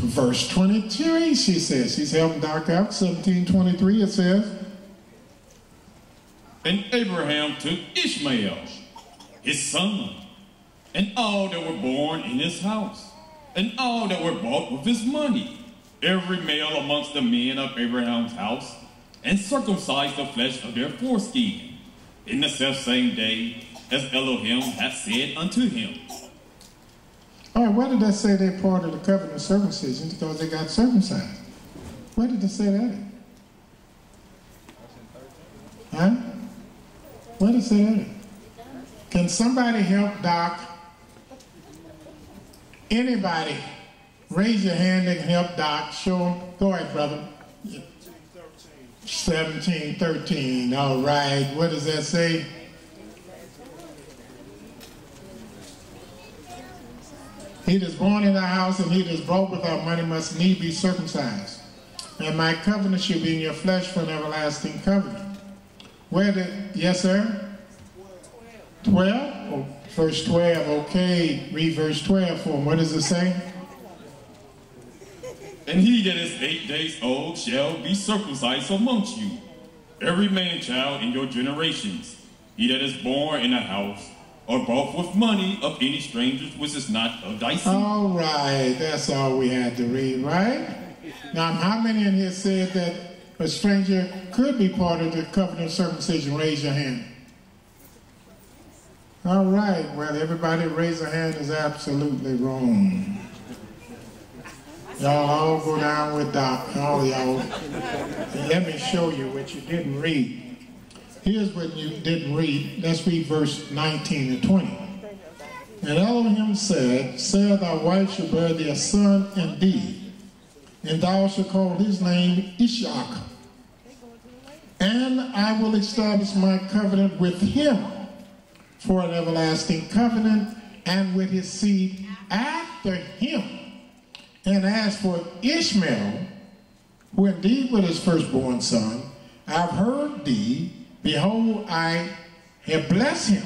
Verse 23, she says, she's helping Doc out. 17:23, it says, and Abraham took Ishmael, his son, and all that were born in his house, and all that were bought with his money, every male amongst the men of Abraham's house, and circumcised the flesh of their foreskin, in the selfsame day as Elohim hath said unto him. All right, why did that say they're part of the covenant of circumcision? Because they got circumcised. Where did it say that? Huh? Where did it say that? Can somebody help Doc? Anybody? Raise your hand and help Doc. Show him. Go ahead, brother. 17:13. All right. What does that say? He that is born in our house and he that is brought without money must need be circumcised. And my covenant shall be in your flesh for an everlasting covenant. Where did, yes, sir? 12? Oh, verse 12. Okay. Read verse 12 for him. What does it say? And he that is 8 days old shall be circumcised amongst you, every man child in your generations. He that is born in a house, or bought with money of any strangers which is not of thy seed. All right, that's all we had to read, right? Now, how many in here said that a stranger could be part of the covenant of circumcision? Raise your hand. All right, well, everybody raise their hand is absolutely wrong. Y'all all go down with Doc, all y'all. Let me show you what you didn't read. Here's what you didn't read. Let's read verse 19 and 20. And Elohim said, Sarah thy wife shall bear thee a son indeed, and thou shalt call his name Ishak. And I will establish my covenant with him for an everlasting covenant, and with his seed after him. And as for Ishmael, who indeed was his firstborn son, I've heard thee. Behold, I have blessed him,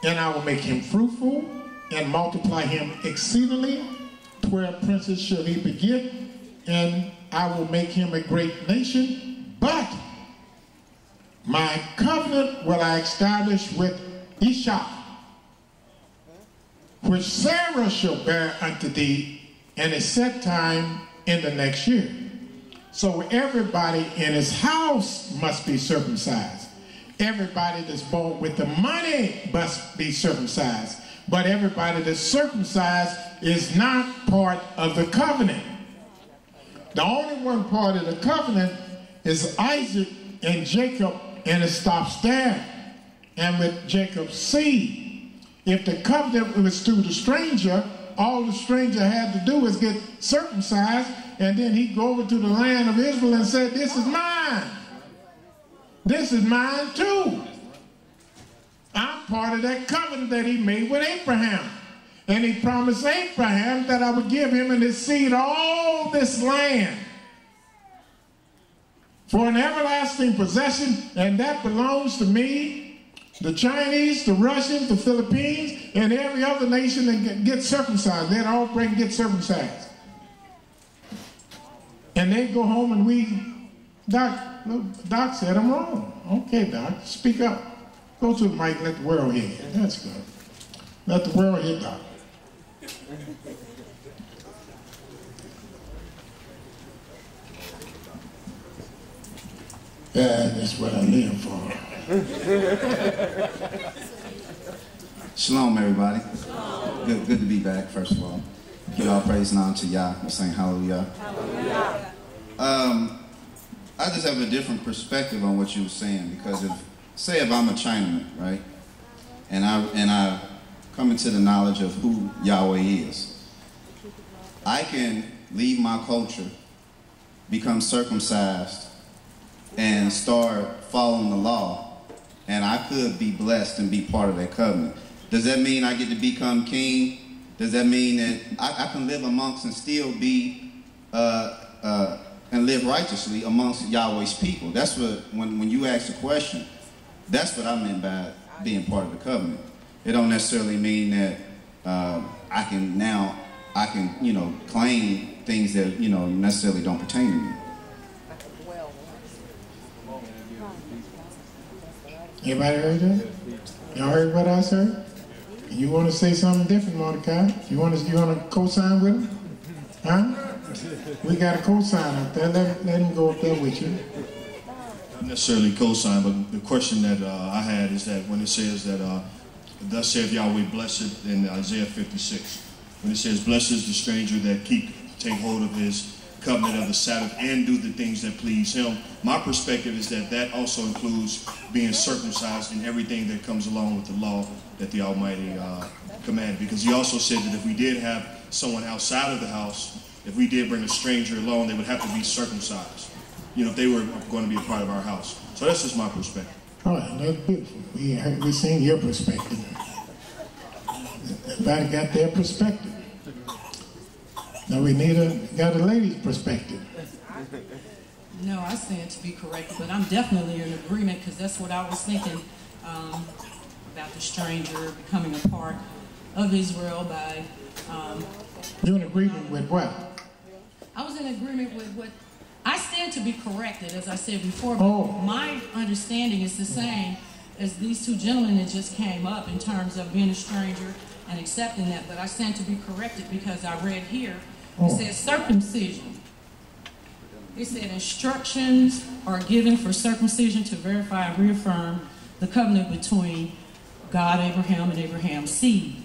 and I will make him fruitful, and multiply him exceedingly. 12 princes shall he beget, and I will make him a great nation. But my covenant will I establish with Ishak, which Sarah shall bear unto thee in a set time in the next year. So everybody in his house must be circumcised. Everybody that's bought with the money must be circumcised. But everybody that's circumcised is not part of the covenant. The only one part of the covenant is Isaac and Jacob, and it stops there. And with Jacob's seed, if the covenant was through the stranger, all the stranger had to do was get circumcised, and then he'd go over to the land of Israel and say, this is mine. This is mine too. I'm part of that covenant that he made with Abraham. And he promised Abraham that I would give him and his seed all this land for an everlasting possession, and that belongs to me, the Chinese, the Russians, the Philippines, and every other nation that get circumcised. They'd all get circumcised. And they go home and Doc said I'm wrong. Okay, Doc, speak up. Go to the mic, let the world hear you. That's good. Let the world hear Doc. Yeah, that's what I live for. Shalom, everybody. Good to be back, first of all. Give all praise and honor to Yah. We're saying hallelujah. Hallelujah. I just have a different perspective on what you were saying, because say if I'm a Chinaman, right, and I come into the knowledge of who Yahweh is, I can leave my culture, become circumcised, and start following the law, and I could be blessed and be part of that covenant. Does that mean I get to become king? Does that mean that I can live amongst and still be and live righteously amongst Yahweh's people? That's what, when you ask the question, that's what I meant by being part of the covenant. It don't necessarily mean that I can now I can, you know, claim things that, you know, necessarily don't pertain to me. Anybody heard that? Y'all heard what I said? You want to say something different, Mordecai? You want to co-sign with him? Huh? We got a co-sign up there. Let him go up there with you. Not necessarily co-sign, but the question that I had is that when it says that, thus saith Yahweh, blessed in Isaiah 56, when it says, blessed is the stranger that take hold of his covenant of the Sabbath and do the things that please him. My perspective is that that also includes being circumcised and everything that comes along with the law that the Almighty commanded. Because he also said that if we did have someone outside of the house, if we did bring a stranger along, they would have to be circumcised, you know, if they were going to be a part of our house. So that's just my perspective. All right, that's beautiful. We seen your perspective. Everybody got their perspective. Now we got a lady's perspective. No, I stand to be corrected, but I'm definitely in agreement because that's what I was thinking about the stranger becoming a part of Israel by... You're in agreement with what? I was in agreement with what... I stand to be corrected, as I said before, but my understanding is the same as these two gentlemen that just came up in terms of being a stranger and accepting that, but I stand to be corrected because I read here, it says circumcision. It said instructions are given for circumcision to verify and reaffirm the covenant between God, Abraham, and Abraham's seed.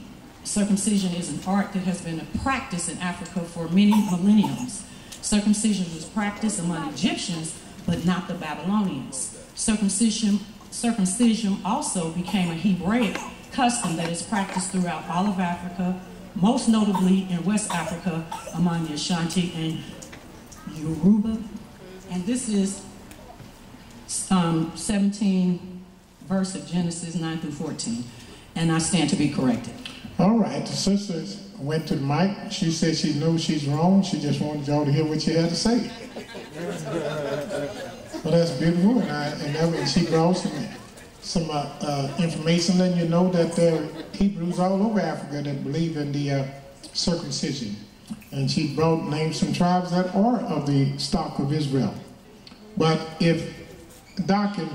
Circumcision is an art that has been a practice in Africa for many millenniums. Circumcision was practiced among Egyptians, but not the Babylonians. Circumcision also became a Hebraic custom that is practiced throughout all of Africa, most notably in West Africa among the Ashanti and Yoruba. And this is 17 verse of Genesis 9 through 14. And I stand to be corrected. All right, the sisters went to the mic. She said she knows she's wrong. She just wanted y'all to hear what she had to say. Well, that's beautiful. And she brought some information, letting you know that there are Hebrews all over Africa that believe in the circumcision. And she named some tribes that are of the stock of Israel. But if Doc can